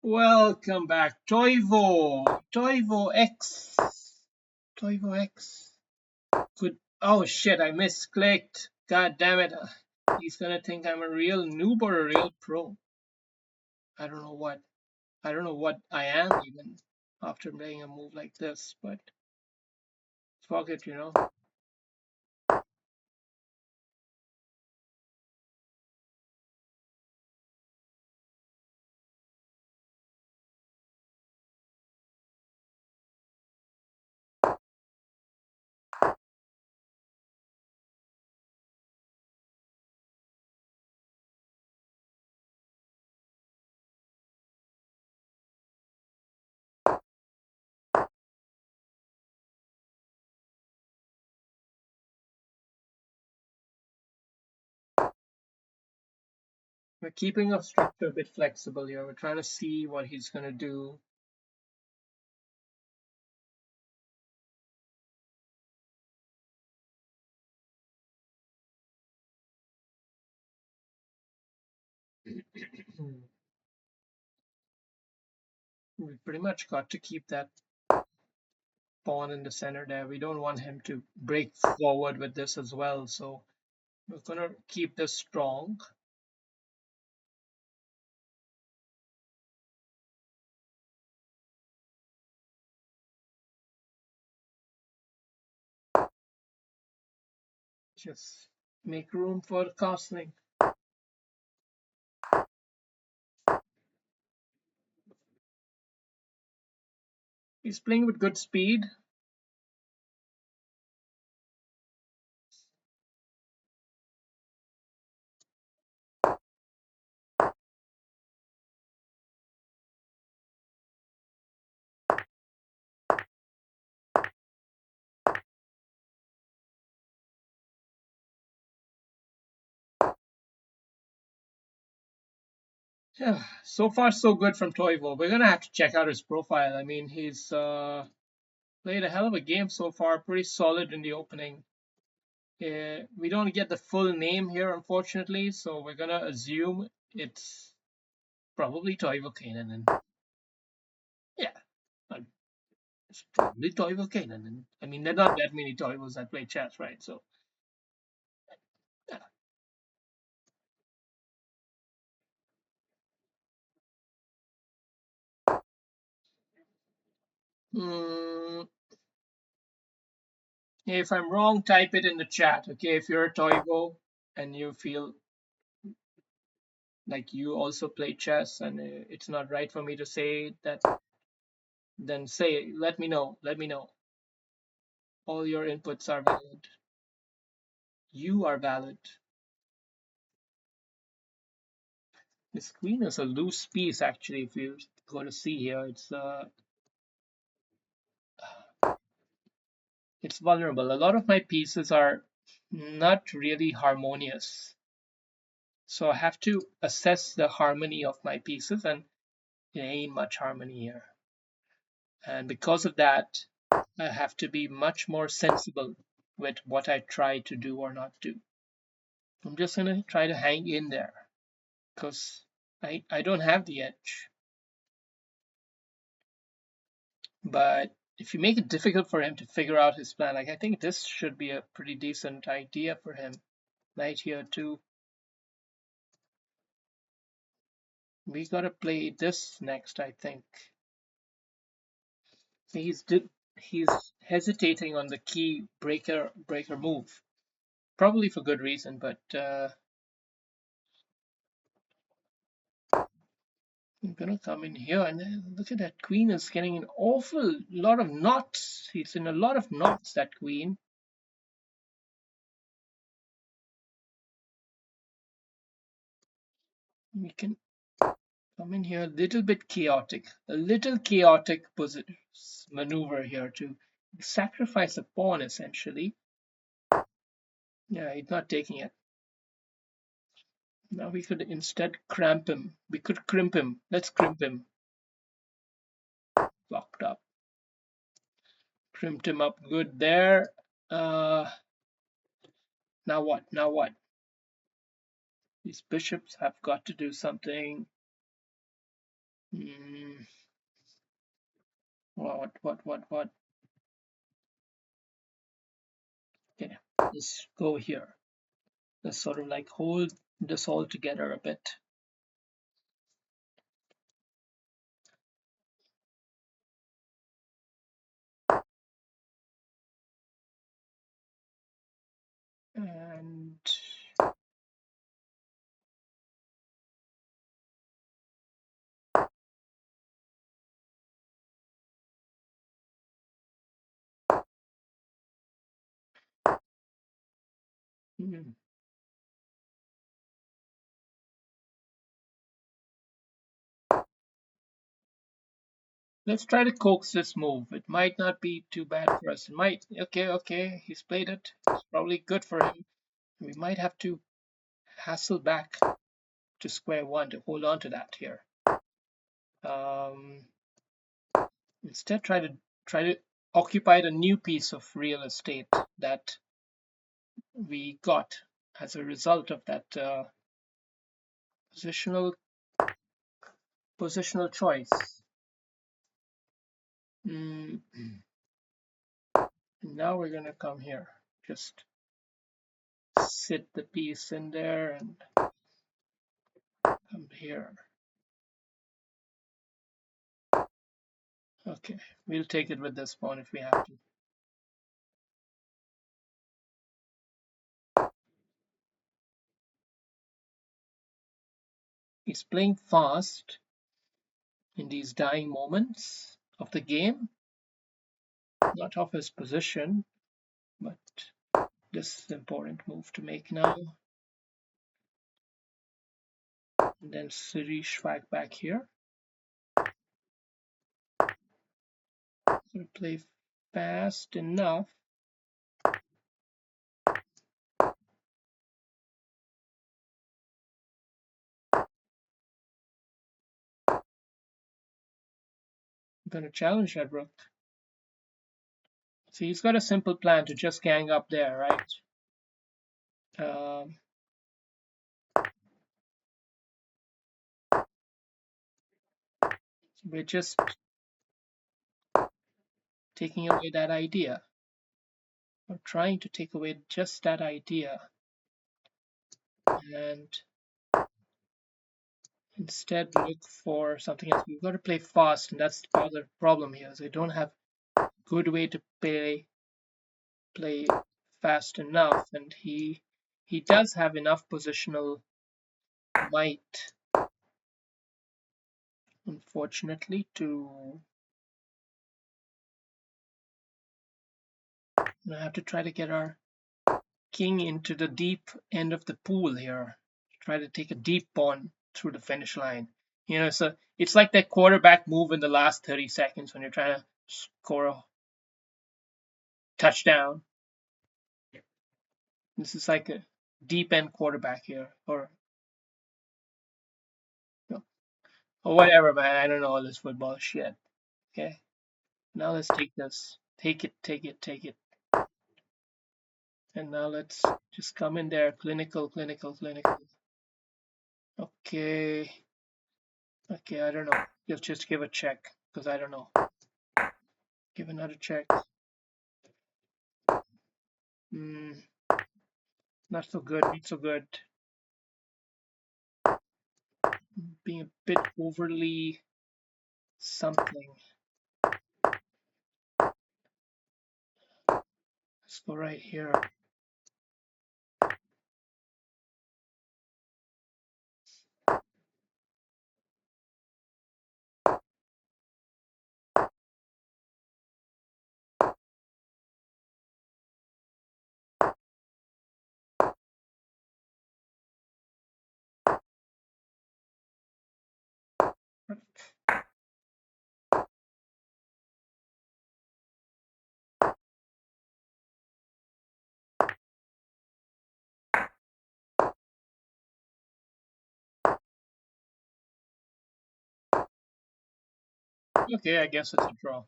Welcome back, Toivo. Toivo X. Toivo X. Good. Oh shit! I misclicked. God damn it! He's gonna think I'm a real noob or a real pro. I don't know what. I don't know what I am even after playing a move like this. But fuck it. We're keeping our structure a bit flexible here. We're trying to see what he's gonna do. We pretty much got to keep that pawn in the center there. We don't want him to break forward with this as well. So we're gonna keep this strong. Just make room for the castling. He's playing with good speed. Yeah, so far so good from Toivo. We're gonna have to check out his profile. I mean, he's played a hell of a game so far. Pretty solid in the opening. We don't get the full name here, unfortunately, so we're gonna assume it's probably Toivo Kainen. Yeah, uh, it's probably Toivo Kainen. I mean, there are not that many Toivos that play chess, right? So, yeah. Mm, if I'm wrong, type it in the chat, okay? If you're a Toivo and you feel like you also play chess and it's not right for me to say that, then say, let me know. Let me know. All your inputs are valid. You are valid. This queen is a loose piece, actually. If you go to see here, it's vulnerable. A lot of my pieces are not really harmonious, so I have to assess the harmony of my pieces, and there ain't much harmony here. And because of that, I have to be much more sensible with what I try to do or not do. I'm just gonna try to hang in there because I don't have the edge. But if you make it difficult for him to figure out his plan, like I think this should be a pretty decent idea for him. Knight here too. We gotta play this next, I think. He's hesitating on the key breaker move, probably for good reason. But I'm gonna come in here and look at that queen is getting an awful lot of knots. He's in a lot of knots, that queen. We can come in here a little bit chaotic, a little chaotic maneuver here to sacrifice a pawn essentially. Yeah, he's not taking it. Now we could instead cramp him. We could crimp him. Let's crimp him. Locked up. Crimped him up good there. Uh, now what? Now what? These bishops have got to do something. Mm, what? Okay, let's go here. Let's sort of like hold this all together a bit. And mm, let's try to coax this move. It might not be too bad for us. It might. Okay, okay. He's played it. It's probably good for him. We might have to hassle back to square one to hold on to that here. Um, Instead, try to occupy the new piece of real estate that we got as a result of that positional positional choice. Mm, now we're gonna come here. Just sit the piece in there and come here. Okay, we'll take it with this pawn if we have to. He's playing fast in these dying moments of the game, not of his position, but this is an important move to make now. And then Siri Schwag back here. So play fast enough. I'm gonna challenge that rook. So he's got a simple plan to just gang up there, right? Um, we're just taking away that idea. We're trying to take away just that idea and instead look for something else. We've got to play fast, and that's the other problem here. Is we don't have a good way to play fast enough, and he does have enough positional might, unfortunately, to have to try to get our king into the deep end of the pool here. Try to take a deep pawn through the finish line. You know, so it's like that quarterback move in the last 30 seconds when you're trying to score a touchdown. This is like a deep end quarterback here, or you know, or whatever, man. I don't know all this football shit. Okay, now let's take this. Take it, take it, take it. And now let's just come in there. Clinical, clinical, clinical. Okay. Okay, I don't know. Just give a check because I don't know. Give another check. Mm, not so good. Not so good. Being a bit overly something. Let's go right here. Okay, I guess it's a draw.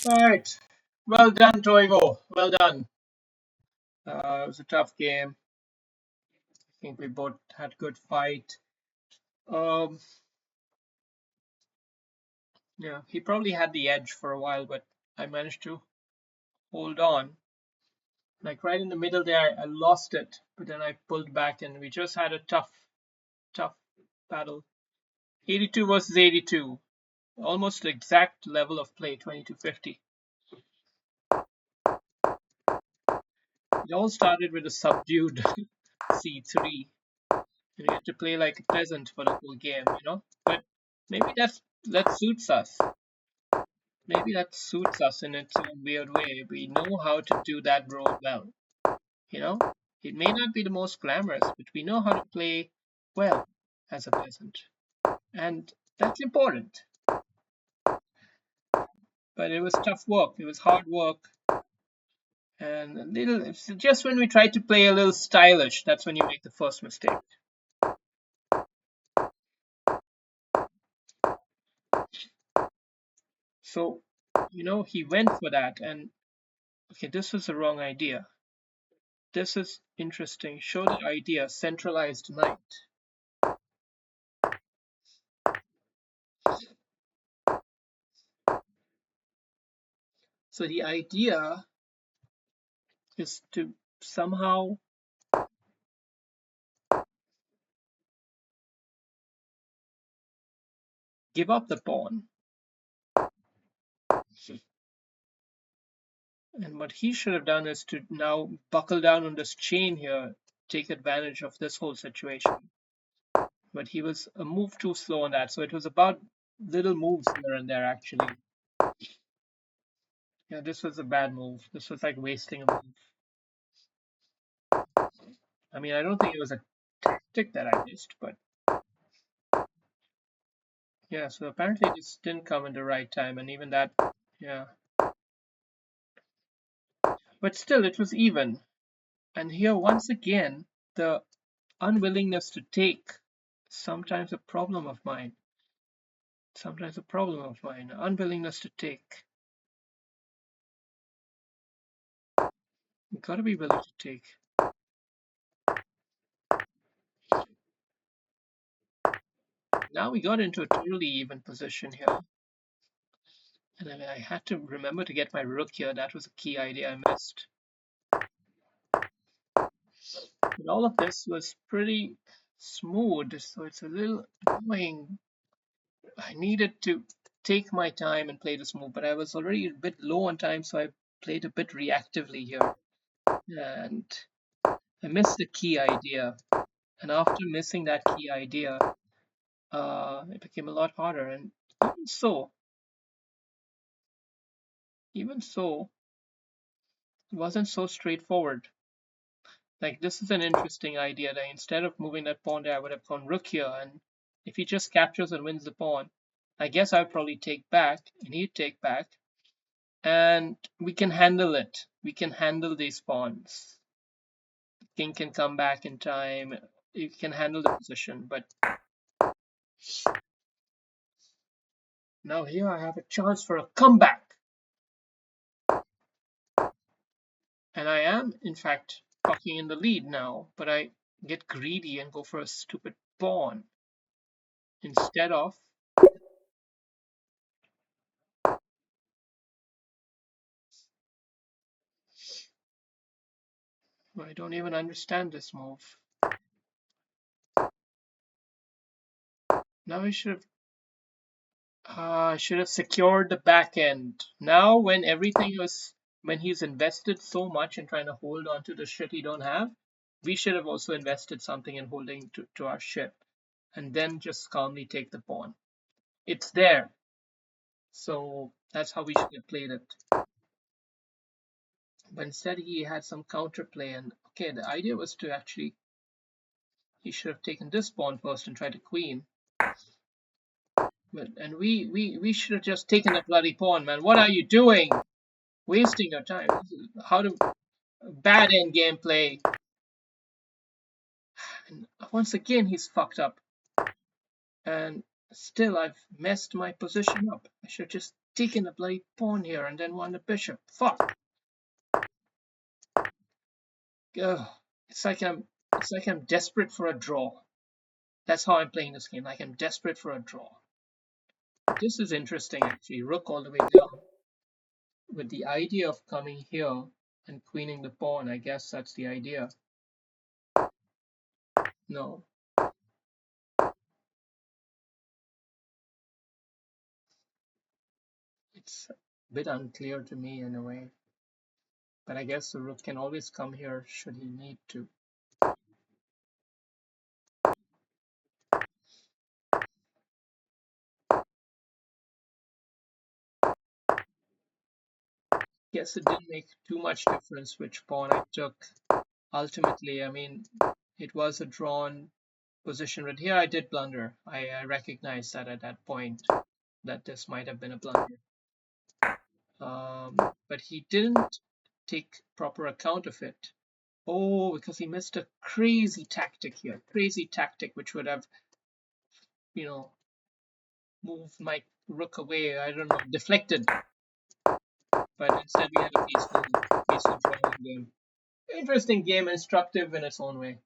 All right. Well done, Toivo. Well done. It was a tough game. I think we both had good fight. Um, yeah, he probably had the edge for a while, but I managed to hold on. Like right in the middle there, I lost it, but then I pulled back, and we just had a tough battle. 82 versus 82, almost the exact level of play, 22-50. It all started with a subdued C3, and we had to play like a peasant for the whole game. But maybe that suits us. Maybe that suits us in its own weird way. We know how to do that role well. You know, it may not be the most glamorous, but we know how to play well as a peasant, and that's important. But it was tough work. It was hard work, and a little. It's just when we try to play a little stylish, that's when you make the first mistake. So, he went for that, and okay, this was the wrong idea. This is interesting. Show the idea, centralized knight. So the idea is to somehow give up the pawn. And what he should have done is to now buckle down on this chain here, take advantage of this whole situation. But he was a move too slow on that. So it was about little moves here and there, actually. Yeah, this was a bad move. This was like wasting a move. I mean, I don't think it was a tactic that I missed, but yeah, so apparently this didn't come in the right time, and even that, yeah. But still, it was even. And here, once again, the unwillingness to take, sometimes a problem of mine. Sometimes a problem of mine. Unwillingness to take. You gotta be willing to take. Now we got into a totally even position here. And I had to remember to get my rook here. That was a key idea I missed. But all of this was pretty smooth, so it's a little annoying. I needed to take my time and play this move, but I was already a bit low on time, so I played a bit reactively here. And I missed the key idea. And after missing that key idea, it became a lot harder. And even so, it wasn't so straightforward. Like, this is an interesting idea that instead of moving that pawn there, I would have gone rook here. And if he just captures and wins the pawn, I guess I'd probably take back, and he'd take back. And we can handle it. We can handle these pawns. King can come back in time. You can handle the position. But now here I have a chance for a comeback. And I am, in fact, talking in the lead now, but I get greedy and go for a stupid pawn instead of. I don't even understand this move. Now I should have secured the back end. Now when he's invested so much in trying to hold on to the shit he don't have, we should have also invested something in holding to our ship, and then just calmly take the pawn. It's there. So that's how we should have played it. But instead he had some counterplay, and okay, the idea was to actually he should have taken this pawn first and tried to queen. And we should have just taken that bloody pawn, man. What are you doing? Wasting your time. How to bad end gameplay. And once again he's fucked up. And still I've messed my position up. I should just taken the bloody pawn here and then won the bishop. Fuck. Ugh. It's like I'm desperate for a draw. That's how I'm playing this game. Like I'm desperate for a draw. This is interesting actually. Rook all the way down. With the idea of coming here and queening the pawn, I guess that's the idea. No. It's a bit unclear to me in a way. But I guess the rook can always come here should he need to. Guess it didn't make too much difference which pawn I took. Ultimately, I mean, it was a drawn position, but here I did blunder. I recognized that at that point that this might have been a blunder. But he didn't take proper account of it. Oh, because he missed a crazy tactic here. Crazy tactic which would have, you know, moved my rook away. I don't know, deflected. But instead we had a peaceful drawing game. Interesting game, instructive in its own way.